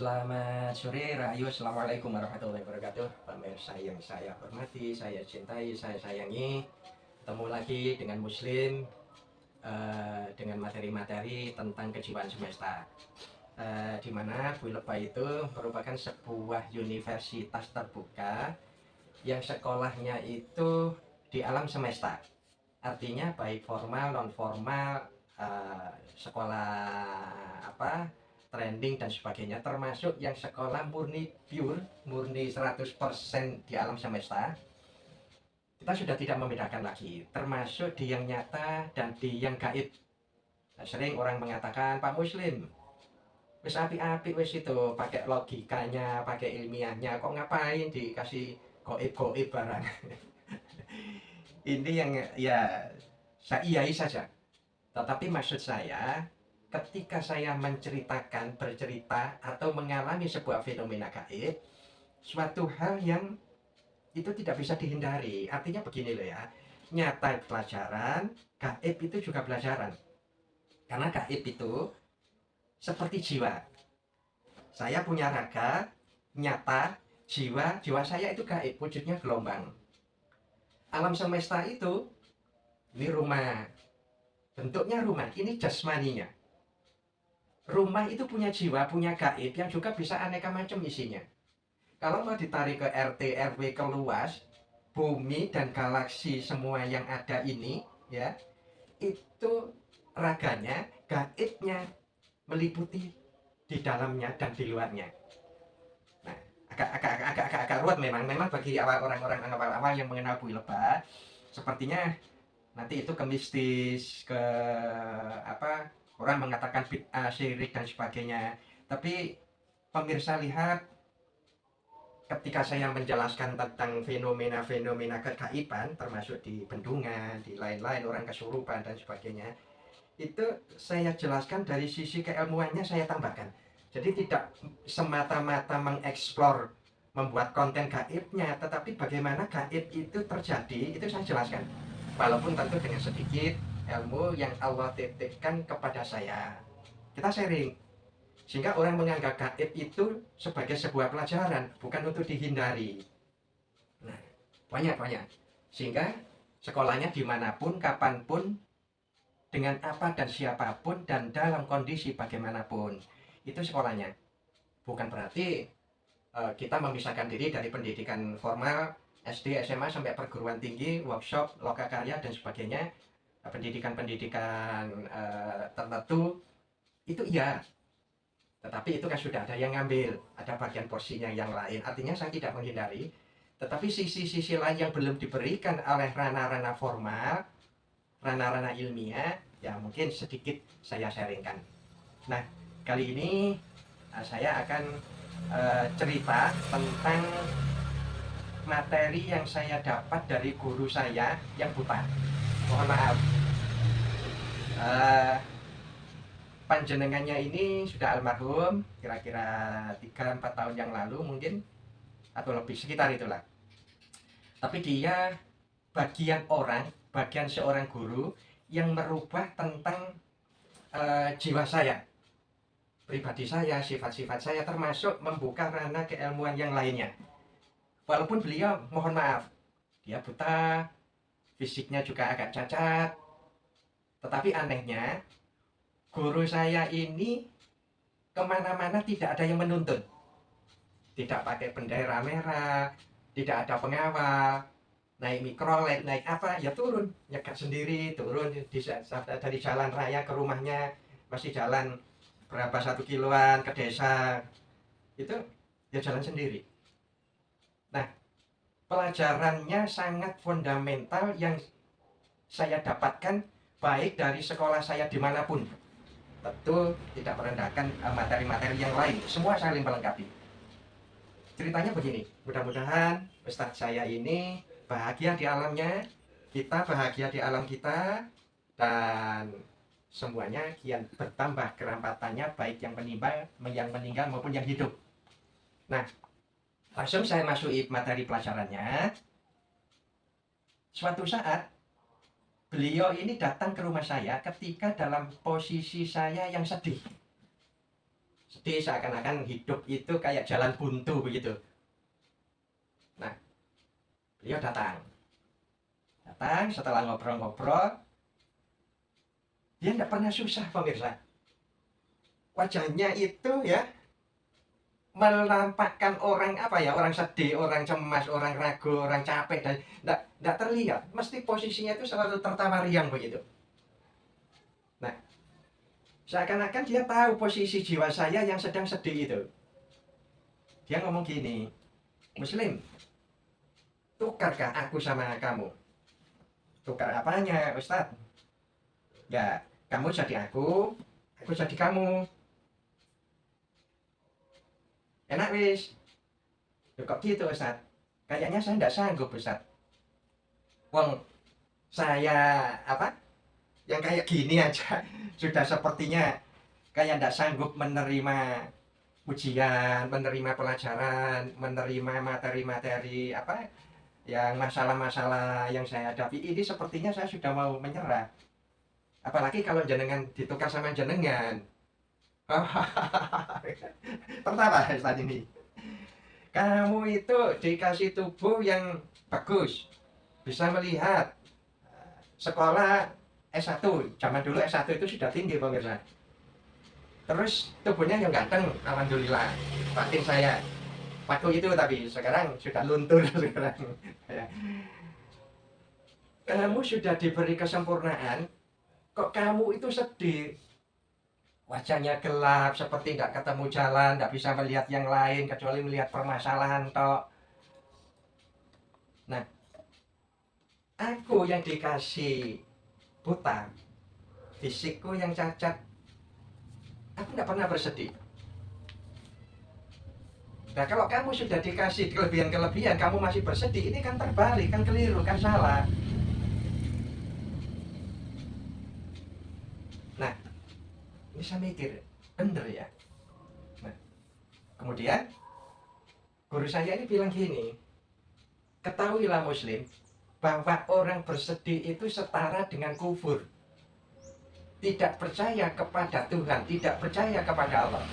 Selamat sore Rahayu, Assalamualaikum warahmatullahi wabarakatuh. Pemirsa yang saya hormati, saya cintai, saya sayangi. Ketemu lagi dengan Muslim, dengan materi-materi tentang kejiwaan semesta. Di mana Bu Lebah itu merupakan sebuah universitas terbuka yang sekolahnya itu di alam semesta. Artinya baik formal, non formal, sekolah apa trending dan sebagainya, termasuk yang sekolah murni pure, murni 100% di alam semesta. Kita sudah tidak membedakan lagi, termasuk di yang nyata dan di yang gaib. Nah, sering orang mengatakan, Pak Muslim, wis api-api wis itu, pakai logikanya, pakai ilmiahnya, kok ngapain dikasih goib-goib barang. Ini yang ya saya iyai saja. Tetapi maksud saya, ketika saya menceritakan, bercerita, atau mengalami sebuah fenomena gaib, suatu hal yang itu tidak bisa dihindari. Artinya begini loh ya, nyata pelajaran, gaib itu juga pelajaran. Karena gaib itu seperti jiwa. Saya punya raga, nyata, jiwa saya itu gaib, wujudnya gelombang. Alam semesta itu, ini rumah, bentuknya rumah, ini jasmaninya. Rumah itu punya jiwa, punya gaib yang juga bisa aneka macam isinya. Kalau mau ditarik ke RT, RW, ke luas, bumi dan galaksi semua yang ada ini, ya, itu raganya, gaibnya meliputi di dalamnya dan di luarnya. Nah, agak ruwet memang bagi orang-orang awal-awal yang mengenal Bu Lebah, sepertinya nanti itu ke mistis, ke apa, orang mengatakan bid'ah, syirik dan sebagainya. Tapi pemirsa lihat, ketika saya menjelaskan tentang fenomena-fenomena kegaiban, termasuk di bendungan, di lain-lain, orang kesurupan dan sebagainya, itu saya jelaskan dari sisi keilmuannya, saya tambahkan. Jadi tidak semata-mata mengeksplor, membuat konten gaibnya, tetapi bagaimana gaib itu terjadi, itu saya jelaskan. Walaupun tentu dengan sedikit ilmu yang Allah titipkan kepada saya. Kita sharing. Sehingga orang menganggap gaib itu sebagai sebuah pelajaran, bukan untuk dihindari. Nah, banyak-banyak. Sehingga sekolahnya dimanapun, kapanpun, dengan apa dan siapapun, dan dalam kondisi bagaimanapun. Itu sekolahnya. Bukan berarti kita memisahkan diri dari pendidikan formal, SD, SMA, sampai perguruan tinggi, workshop, lokakarya, dan sebagainya. Pendidikan-pendidikan tertentu, itu iya. Tetapi itu kan sudah ada yang ngambil, ada bagian porsinya yang lain. Artinya saya tidak menghindari, tetapi sisi-sisi lain yang belum diberikan oleh ranah-ranah formal, ranah-ranah ilmiah, ya mungkin sedikit saya sharingkan. Nah, kali ini saya akan cerita tentang materi yang saya dapat dari guru saya yang buta. Mohon maaf. Uh, Panjenengannya ini sudah almarhum, kira-kira 3-4 tahun yang lalu mungkin, atau lebih, sekitar itulah. Tapi dia bagian seorang guru yang merubah tentang jiwa saya, pribadi saya, sifat-sifat saya, termasuk membuka ranah keilmuan yang lainnya. Walaupun beliau, mohon maaf, dia buta, fisiknya juga agak cacat, tetapi anehnya, guru saya ini kemana-mana tidak ada yang menuntun. Tidak pakai bendera merah, tidak ada pengawal, naik mikrolet, naik apa, ya turun, nyegat sendiri, turun dari jalan raya ke rumahnya, masih jalan berapa 1 kiloan ke desa, itu ya jalan sendiri. Nah, pelajarannya sangat fundamental yang saya dapatkan baik dari sekolah saya dimanapun. Tentu tidak merendahkan materi-materi yang lain, semua saling melengkapi. Ceritanya begini, mudah-mudahan Ustadz saya ini bahagia di alamnya, kita bahagia di alam kita, dan semuanya kian bertambah kerampatannya, baik yang meninggal maupun yang hidup. Nah, langsung saya masuk materi pelajarannya. Suatu saat beliau ini datang ke rumah saya ketika dalam posisi saya yang sedih. Sedih seakan-akan hidup itu kayak jalan buntu begitu. Nah, beliau datang. Datang setelah ngobrol-ngobrol, dia tidak pernah susah pemirsa. Wajahnya itu ya menampakkan orang apa ya, orang sedih, orang cemas, orang ragu, orang capek, dan tidak terlihat. Mesti posisinya itu selalu tertawa riang begitu. Nah, seakan-akan dia tahu posisi jiwa saya yang sedang sedih itu. Dia ngomong gini, Muslim, tukarkah aku sama kamu? Tukar apanya, Ustadz? Ya, kamu jadi aku jadi kamu. Enak wis. Kok gitu Ustadz? Kayaknya saya tidak sanggup Ustadz. Wong saya apa? Yang kayak gini aja sudah sepertinya kayak tidak sanggup menerima ujian, menerima pelajaran, menerima materi-materi apa yang masalah-masalah yang saya hadapi ini, sepertinya saya sudah mau menyerah. Apalagi kalau jenengan ditukar sama jenengan. Pertama saat ini, kamu itu dikasih tubuh yang bagus, bisa melihat, sekolah S1, zaman dulu S1 itu sudah tinggi pemirsa. Terus tubuhnya yang ganteng, alhamdulillah. Batin saya waktu itu, tapi sekarang sudah luntur sekarang. Kamu sudah diberi kesempurnaan, kok kamu itu sedih? Wajahnya gelap, seperti tidak ketemu jalan, tidak bisa melihat yang lain kecuali melihat permasalahan tok. Nah, aku yang dikasih buta, fisikku yang cacat, aku tidak pernah bersedih. Nah, kalau kamu sudah dikasih kelebihan-kelebihan, kamu masih bersedih, ini kan terbalik, kan keliru, kan salah. Nah, ini saya mikir, bener ya. Nah, kemudian guru saya ini bilang gini, ketahuilah Muslim, bahwa orang bersedih itu setara dengan kufur. Tidak percaya kepada Tuhan, tidak percaya kepada Allah.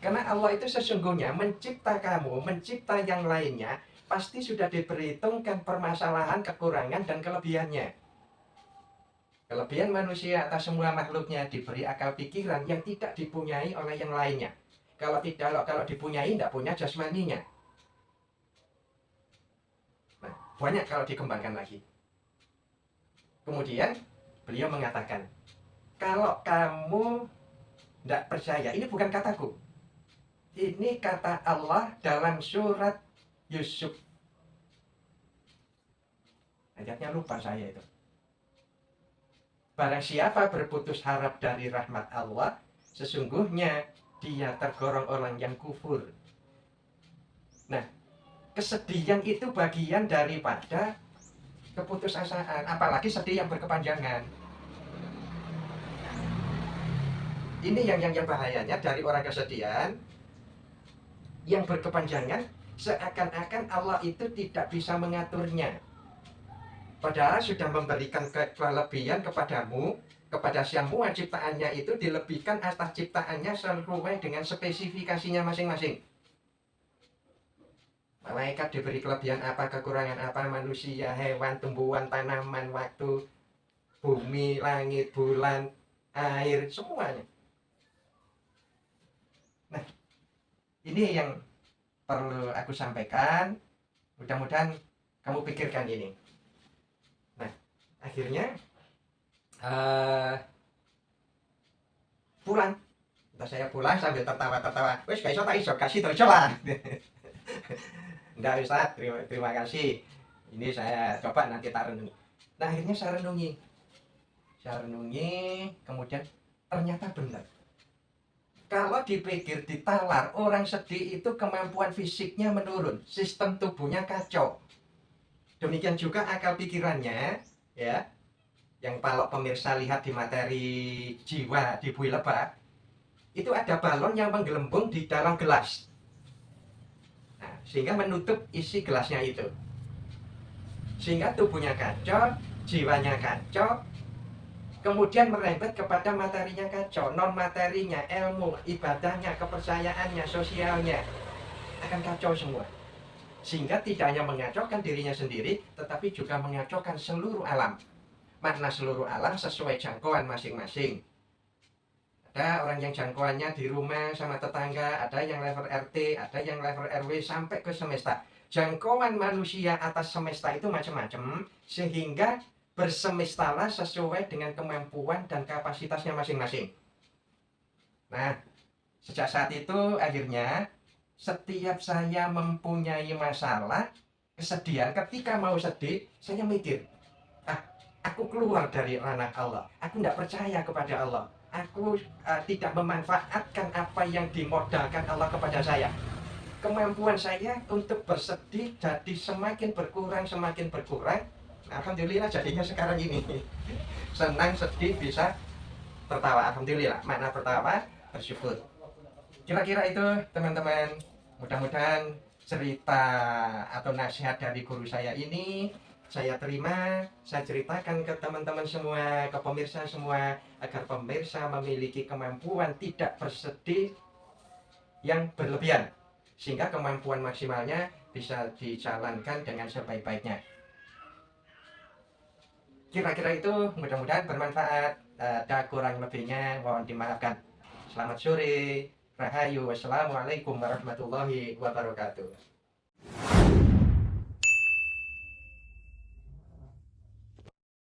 Karena Allah itu sesungguhnya mencipta kamu, mencipta yang lainnya, pasti sudah diperhitungkan permasalahan, kekurangan, dan kelebihannya. Kelebihan manusia atas semua makhluknya diberi akal pikiran yang tidak dipunyai oleh yang lainnya. Kalau dipunyai, tidak punya jasmaninya. Nah, banyak kalau dikembangkan lagi. Kemudian beliau mengatakan, kalau kamu tidak percaya, ini bukan kataku, ini kata Allah dalam surat Yusuf. Ayatnya lupa saya itu. Barang siapa berputus harap dari rahmat Allah, sesungguhnya dia tergolong orang yang kufur. Nah, kesedihan itu bagian daripada keputusasaan, apalagi sedih yang berkepanjangan. Ini yang bahayanya dari orang kesedihan yang berkepanjangan, seakan-akan Allah itu tidak bisa mengaturnya. Padahal sudah memberikan kelebihan kepadamu, kepada semua ciptaannya itu dilebihkan atas ciptaannya sesuai dengan spesifikasinya masing-masing. Malaikat diberi kelebihan apa, kekurangan apa, manusia, hewan, tumbuhan, tanaman, waktu, bumi, langit, bulan, air, semuanya. Nah, ini yang perlu aku sampaikan. Mudah-mudahan kamu pikirkan ini. Nah, akhirnya pulang. Entah saya pulang sambil tertawa-tertawa. Wes gak iso tak iso, kasih to lah. Enggak Ustaz, terima kasih. Ini saya coba nanti tak renungi. Nah, akhirnya saya renungi. Kemudian ternyata benar. Kalau dipikir, ditalar, orang sedih itu kemampuan fisiknya menurun, sistem tubuhnya kacau. Demikian juga akal pikirannya, ya. Yang kalau pemirsa lihat di materi jiwa di Buih Lebah, itu ada balon yang menggelembung di dalam gelas. Nah, sehingga menutup isi gelasnya itu. Sehingga tubuhnya kacau, jiwanya kacau, kemudian merembet kepada materinya kacau, non materinya, ilmu, ibadahnya, kepercayaannya, sosialnya akan kacau semua. Sehingga tidak hanya mengacaukan dirinya sendiri, tetapi juga mengacaukan seluruh alam. Makna seluruh alam sesuai jangkauan masing-masing. Ada orang yang jangkauannya di rumah sama tetangga, ada yang level RT, ada yang level RW sampai ke semesta. Jangkauan manusia atas semesta itu macam-macam, sehingga bersemestalah sesuai dengan kemampuan dan kapasitasnya masing-masing. Nah, sejak saat itu akhirnya setiap saya mempunyai masalah, kesedihan, ketika mau sedih, saya mikir, aku keluar dari ranah Allah. Aku tidak percaya kepada Allah. Aku tidak memanfaatkan apa yang dimodalkan Allah kepada saya. Kemampuan saya untuk bersedih jadi semakin berkurang, semakin berkurang. Alhamdulillah jadinya sekarang ini. Senang, sedih, bisa tertawa. Alhamdulillah. Makna tertawa, bersyukur. Kira-kira itu teman-teman. Mudah-mudahan cerita atau nasihat dari guru saya ini saya terima, saya ceritakan ke teman-teman semua, ke pemirsa semua, agar pemirsa memiliki kemampuan tidak bersedih yang berlebihan, sehingga kemampuan maksimalnya bisa dijalankan dengan sebaik-baiknya. Kira-kira itu mudah-mudahan bermanfaat. Ada kurang lebihnya mohon dimaafkan. Selamat sore, rahayu, wassalamualaikum warahmatullahi wabarakatuh.